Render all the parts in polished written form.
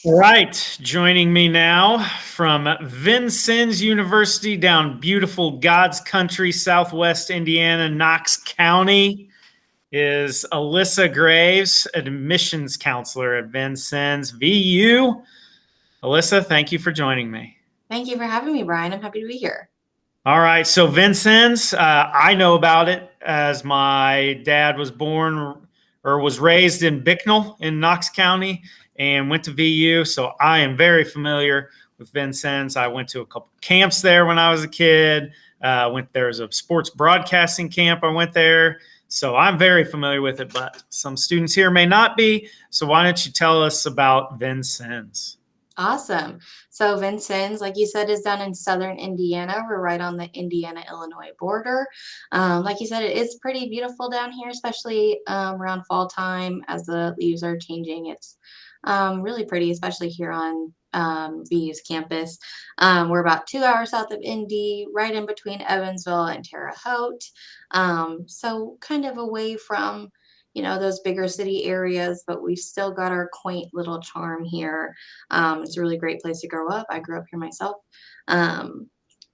All right, joining me now from Vincennes University down beautiful God's country, Southwest Indiana, Knox County, is Alyssa Graves, admissions counselor at Vincennes VU. Alyssa, thank you for joining me. Thank you for having me, Brian. I'm happy to be here. All right, so Vincennes, I know about it as my dad was born or was raised in Bicknell in Knox County and went to VU, so I am very familiar with Vincennes. I went to a couple camps there when I was a kid. There was a sports broadcasting camp. I went there, so I'm very familiar with it, but some students here may not be. So why don't you tell us about Vincennes? Awesome. So Vincennes, like you said, is down in southern Indiana. We're right on the Indiana-Illinois border. Like you said, it is pretty beautiful down here, especially around fall time as the leaves are changing. It's really pretty, especially here on VU's campus. We're about 2 hours south of Indy, right in between Evansville and Terre Haute. So kind of away from those bigger city areas, but we've still got our quaint little charm here. It's a really great place to grow up. I grew up here myself. Um,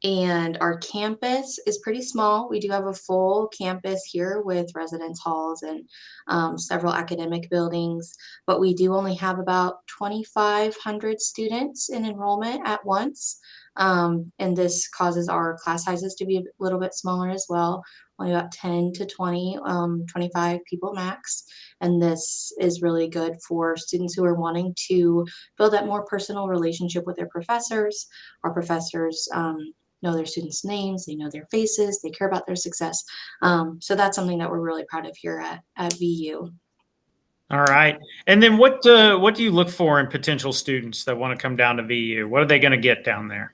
and our campus is pretty small. We do have a full campus here with residence halls and several academic buildings, but we do only have about 2,500 students in enrollment at once. And this causes our class sizes to be a little bit smaller as well, only about 10 to 20, 25 people max. And this is really good for students who are wanting to build that more personal relationship with their professors. Our professors know their students' names, they know their faces, they care about their success. So that's something that we're really proud of here at VU. All right. And then what do you look for in potential students that want to come down to VU? What are they going to get down there?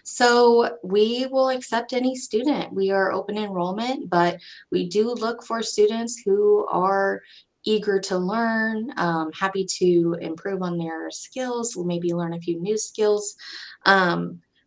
So we will accept any student. We are open enrollment, but we do look for students who are eager to learn, happy to improve on their skills, maybe learn a few new skills.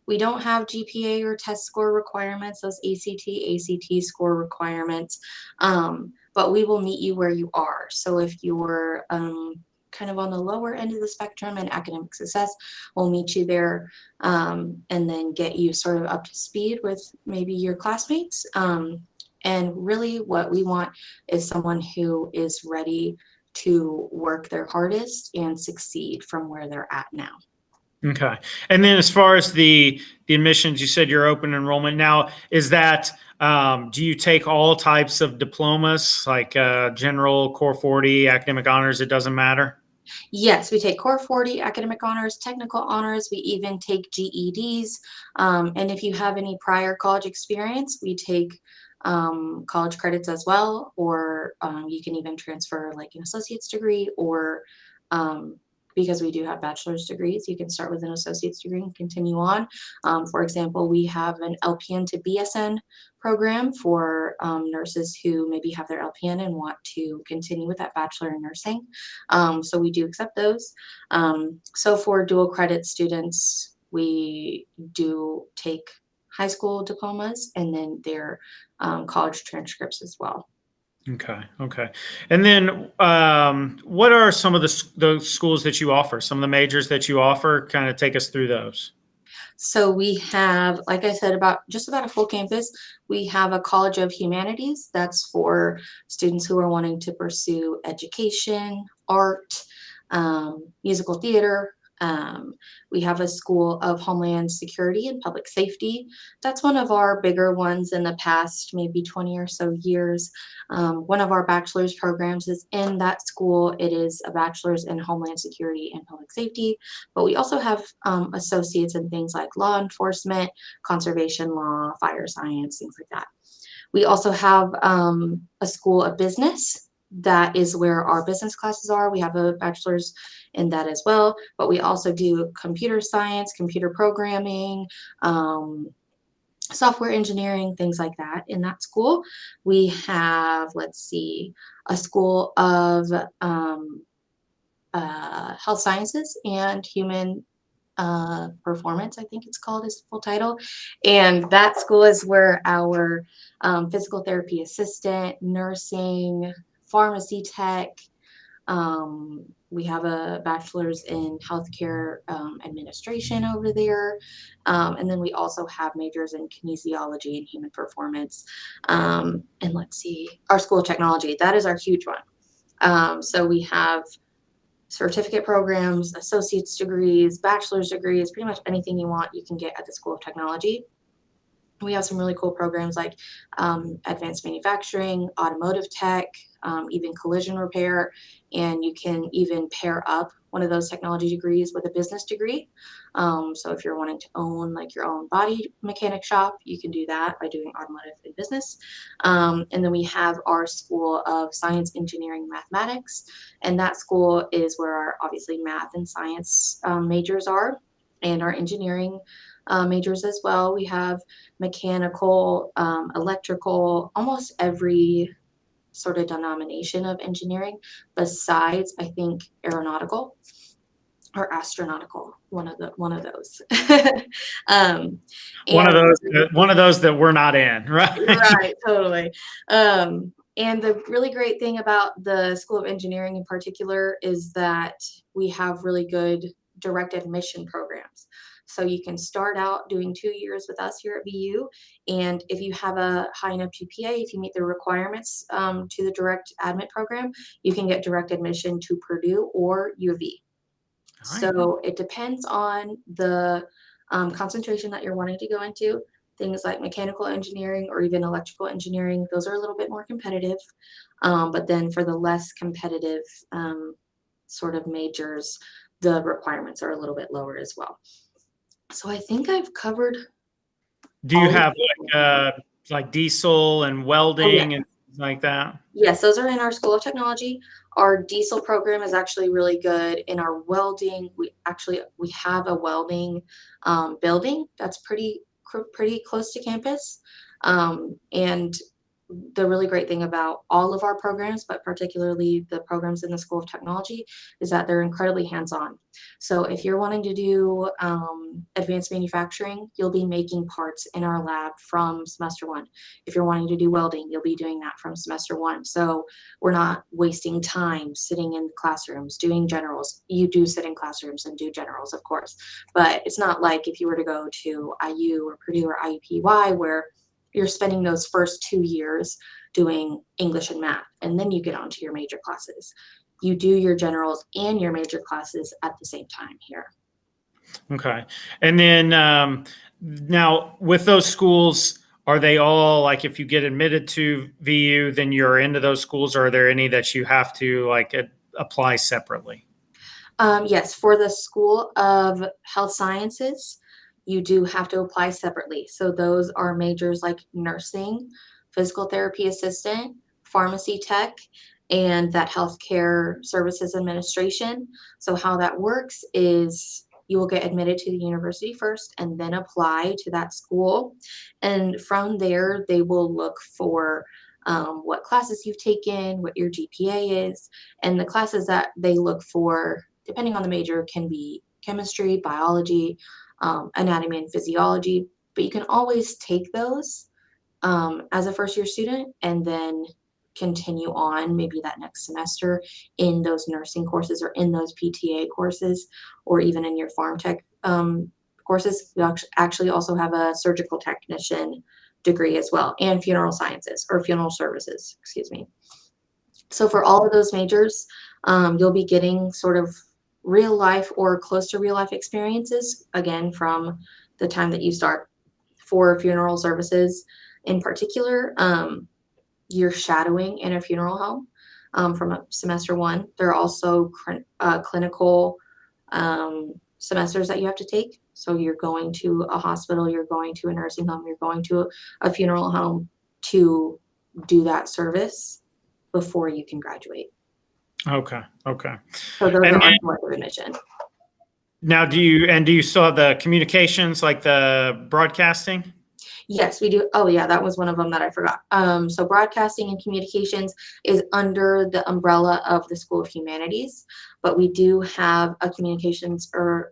We don't have GPA or test score requirements, those ACT score requirements, but we will meet you where you are. So if you're kind of on the lower end of the spectrum in academic success, we'll meet you there and then get you sort of up to speed with maybe your classmates. And really what we want is someone who is ready to work their hardest and succeed from where they're at now. Okay. And then as far as the admissions, you said you're open enrollment now. Is that do you take all types of diplomas like general, core 40, academic honors? It doesn't matter. Yes, we take core 40, academic honors, technical honors. We even take GEDs. And if you have any prior college experience, we take college credits as well, or you can even transfer like an associate's degree, or because we do have bachelor's degrees, you can start with an associate's degree and continue on. For example, we have an LPN to BSN program for nurses who maybe have their LPN and want to continue with that bachelor in nursing. So we do accept those. So for dual credit students, we do take high school diplomas and then their college transcripts as well. Okay. Okay. And then what are some of the schools that you offer? Some of the majors that you offer? Kind of take us through those. So we have, like I said, just about a full campus. We have a College of Humanities. That's for students who are wanting to pursue education, art, musical theater. We have a School of Homeland Security and Public Safety. That's one of our bigger ones in the past, maybe 20 or so years. One of our bachelor's programs is in that school. It is a bachelor's in Homeland Security and Public Safety, but we also have associates in things like law enforcement, conservation law, fire science, things like that. We also have a School of Business. That is where our business classes are. We have a bachelor's in that as well, but we also do computer science, computer programming, software engineering, things like that in that school. We have, let's see, a School of Health Sciences and Human Performance, I think it's called, is the full title. And that school is where our physical therapy assistant, nursing, pharmacy tech, we have a bachelor's in healthcare administration over there. And then we also have majors in kinesiology and human performance. And let's see, our school of technology, that is our huge one. So we have certificate programs, associate's degrees, bachelor's degrees, pretty much anything you want, you can get at the School of Technology. We have some really cool programs like advanced manufacturing, automotive tech, even collision repair, and you can even pair up one of those technology degrees with a business degree. So if you're wanting to own like your own body mechanic shop, you can do that by doing automotive and business. And then we have our School of Science, Engineering, Mathematics, and that school is where our obviously math and science majors are, and our engineering majors as well. We have mechanical, electrical, almost every sort of denomination of engineering, besides I think aeronautical or astronautical, one of those. um, One of and those, one of those that we're not in, right? right, totally. And the really great thing about the School of Engineering in particular is that we have really good direct admission programs. So you can start out doing 2 years with us here at VU, and if you have a high enough GPA, if you meet the requirements to the direct admit program, you can get direct admission to Purdue or U of E. So it depends on the concentration that you're wanting to go into. Things like mechanical engineering or even electrical engineering, those are a little bit more competitive. But then for the less competitive sort of majors, the requirements are a little bit lower as well. So I think I've covered. Do you all have of like diesel and Oh, yeah. welding and things like that? Yes, those are in our School of Technology. Our diesel program is actually really good. In our welding, we have a welding building that's pretty close to campus. And the really great thing about all of our programs, but particularly the programs in the School of Technology, is that they're incredibly hands-on. So if you're wanting to do advanced manufacturing, you'll be making parts in our lab from semester one. If you're wanting to do welding, you'll be doing that from semester one. So we're not wasting time sitting in classrooms doing generals. You do sit in classrooms and do generals, of course, but it's not like if you were to go to IU or Purdue or IUPUI, where you're spending those first 2 years doing English and math, and then you get on to your major classes. You do your generals and your major classes at the same time here. Okay. And then now with those schools, are they all like if you get admitted to VU, then you're into those schools, or are there any that you have to like apply separately? Yes, for the School of Health Sciences, you do have to apply separately. So those are majors like nursing, physical therapy assistant, pharmacy tech, and that healthcare services administration. So how that works is you will get admitted to the university first and then apply to that school. And from there, they will look for what classes you've taken, what your GPA is, and the classes that they look for, depending on the major, can be chemistry, biology, anatomy and physiology, but you can always take those as a first year student and then continue on maybe that next semester in those nursing courses or in those PTA courses or even in your farm tech courses. We actually also have a surgical technician degree as well, and funeral sciences or funeral services, excuse me. So for all of those majors, you'll be getting sort of real life or close to real life experiences, again, from the time that you start. For funeral services in particular, you're shadowing in a funeral home from semester one. There are also clinical semesters that you have to take. So you're going to a hospital, you're going to a nursing home, you're going to a funeral home to do that service before you can graduate. Okay. Okay. So those And are then, our admission. now do you still have the communications, like the broadcasting? Yes, we do. Oh yeah, that was one of them that I forgot. So broadcasting and communications is under the umbrella of the School of Humanities, but we do have a communications or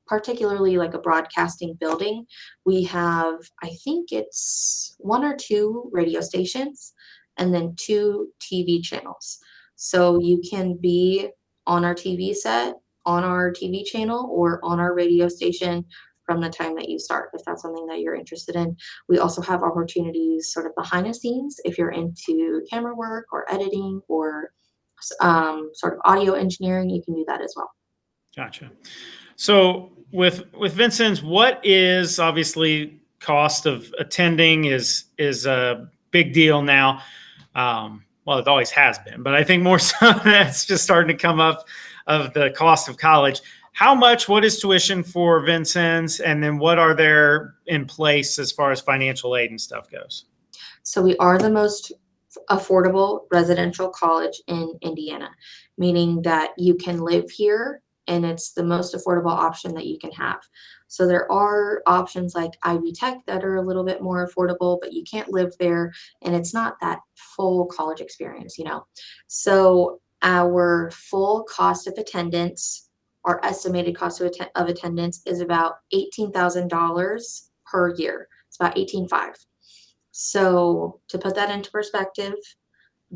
particularly like a broadcasting building. We have, I think it's 1 or 2 radio stations and then 2 TV channels. So you can be on our TV set, on our TV channel, or on our radio station from the time that you start, if that's something that you're interested in. We also have opportunities sort of behind the scenes if you're into camera work or editing or sort of audio engineering, you can do that as well. Gotcha. So with Vincennes, what is obviously cost of attending is a big deal now. Well, it always has been, but I think more so that's just starting to come up of the cost of college. What is tuition for Vincennes, and then what are there in place as far as financial aid and stuff goes? So we are the most affordable residential college in Indiana, meaning that you can live here and it's the most affordable option that you can have. So there are options like Ivy Tech that are a little bit more affordable, but you can't live there and it's not that full college experience, you know. So our full cost of attendance, our estimated cost of attendance is about $18,000 per year. It's about 18.5. So to put that into perspective,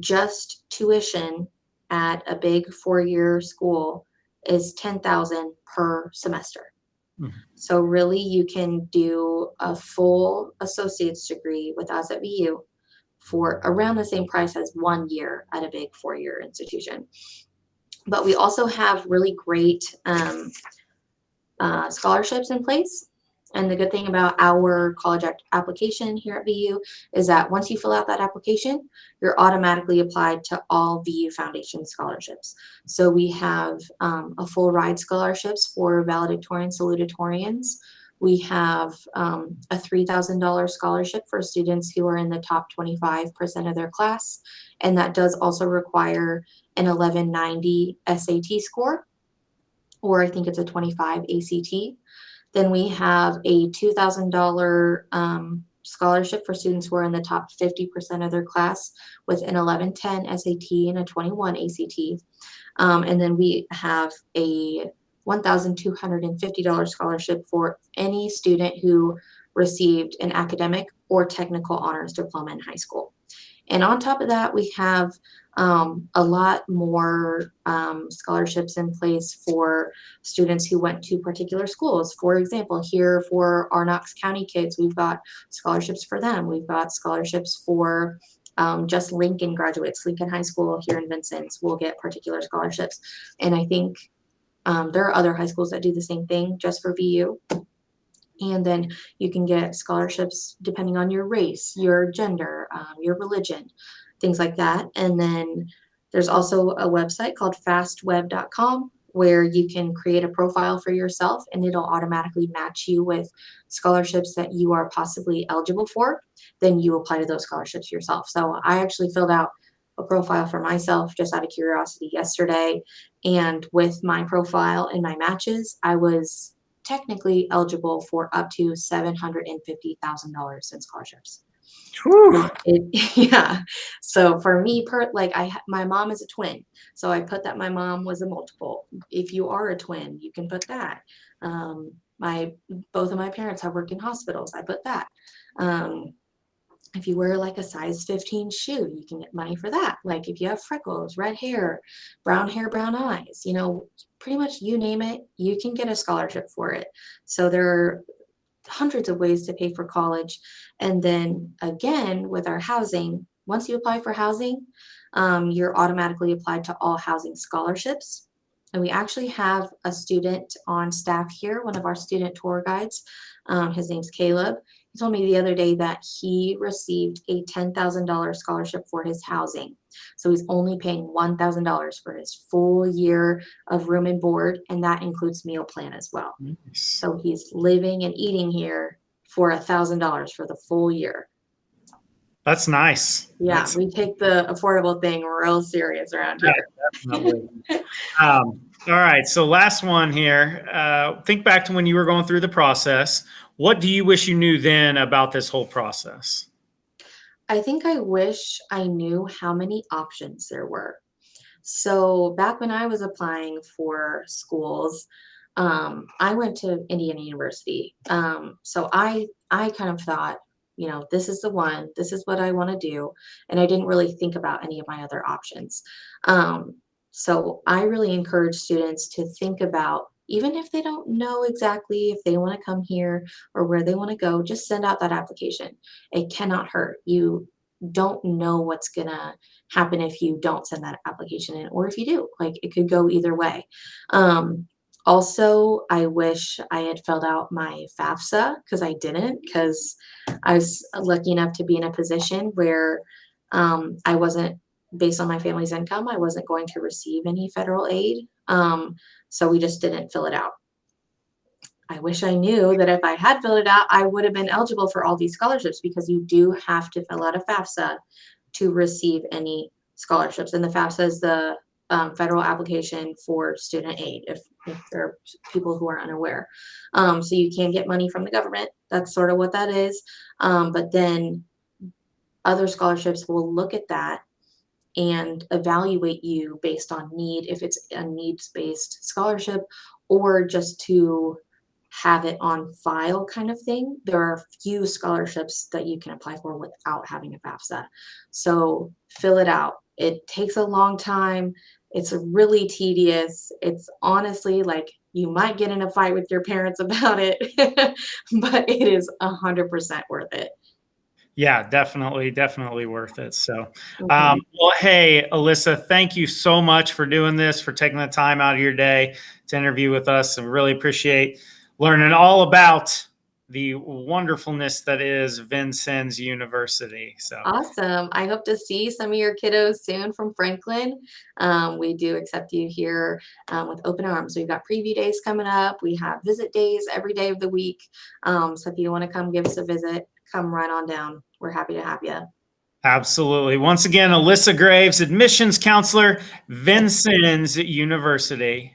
just tuition at a big 4-year school is 10,000 per semester. Mhm. So really you can do a full associate's degree with us at VU for around the same price as 1 year at a big 4-year institution. But we also have really great scholarships in place. And the good thing about our college application here at VU is that once you fill out that application, you're automatically applied to all VU Foundation scholarships. So we have a full ride scholarships for valedictorian salutatorians. We have a $3,000 scholarship for students who are in the top 25% of their class. And that does also require an 1190 SAT score, or I think it's a 25 ACT. Then we have a $2,000 scholarship for students who are in the top 50% of their class with an 1110 SAT and a 21 ACT. And then we have a $1,250 scholarship for any student who received an academic or technical honors diploma in high school. And on top of that, we have a lot more scholarships in place for students who went to particular schools. For example, here for our Knox County kids, we've got scholarships for them. We've got scholarships for just Lincoln graduates. Lincoln High School here in Vincennes will get particular scholarships. And I think there are other high schools that do the same thing just for VU. And then you can get scholarships depending on your race, your gender, your religion, things like that. And then there's also a website called fastweb.com where you can create a profile for yourself and it'll automatically match you with scholarships that you are possibly eligible for. Then you apply to those scholarships yourself. So I actually filled out a profile for myself just out of curiosity yesterday. And with my profile and my matches, I was technically eligible for up to $750,000 in scholarships. Yeah. So for me, my mom is a twin, so I put that my mom was a multiple. If you are a twin, you can put that. Both of my parents have worked in hospitals. I put that. If you wear like a size 15 shoe, you can get money for that. Like if you have freckles, red hair, brown eyes, pretty much you name it, you can get a scholarship for it. So there are hundreds of ways to pay for college. And then again, with our housing, once you apply for housing, you're automatically applied to all housing scholarships. And we actually have a student on staff here, one of our student tour guides. His name's Caleb. He told me the other day that he received a $10,000 scholarship for his housing. So he's only paying $1,000 for his full year of room and board, and that includes meal plan as well. Nice. So he's living and eating here for $1,000 for the full year. That's nice. Yeah, we take the affordable thing real serious around here. Definitely. All right. So last one here. Think back to when you were going through the process. What do you wish you knew then about this whole process? I think I wish I knew how many options there were. So back when I was applying for schools, I went to Indiana University. So I kind of thought, this is the one, this is what I want to do. And I didn't really think about any of my other options. So I really encourage students to think about, even if they don't know exactly if they want to come here or where they want to go, just send out that application. It cannot hurt. You don't know what's going to happen if you don't send that application in, or if you do. Like, it could go either way. Um, Also, I wish I had filled out my FAFSA, because I didn't, because I was lucky enough to be in a position where I wasn't, based on my family's income, I wasn't going to receive any federal aid. So we just didn't fill it out. I wish I knew that if I had filled it out, I would have been eligible for all these scholarships, because you do have to fill out a FAFSA to receive any scholarships. And the FAFSA is the federal application for student aid, if there are people who are unaware. So you can get money from the government. That's sort of what that is. But then other scholarships will look at that and evaluate you based on need, if it's a needs-based scholarship, or just to have it on file kind of thing. There are few scholarships that you can apply for without having a FAFSA. So fill it out. It takes a long time. It's really tedious. It's honestly like you might get in a fight with your parents about it, but it is 100% worth it. Yeah, definitely, definitely worth it. So, Mhm. well, hey, Alyssa, thank you so much for doing this, for taking the time out of your day to interview with us, and really appreciate learning all about the wonderfulness that is Vincennes University. So, Awesome. I hope to see some of your kiddos soon from Franklin. We do accept you here with open arms. We've got preview days coming up. We have visit days every day of the week. So if you want to come give us a visit, come right on down. We're happy to have you. absolutely. Once again, Alyssa Graves, admissions counselor, Vincennes University.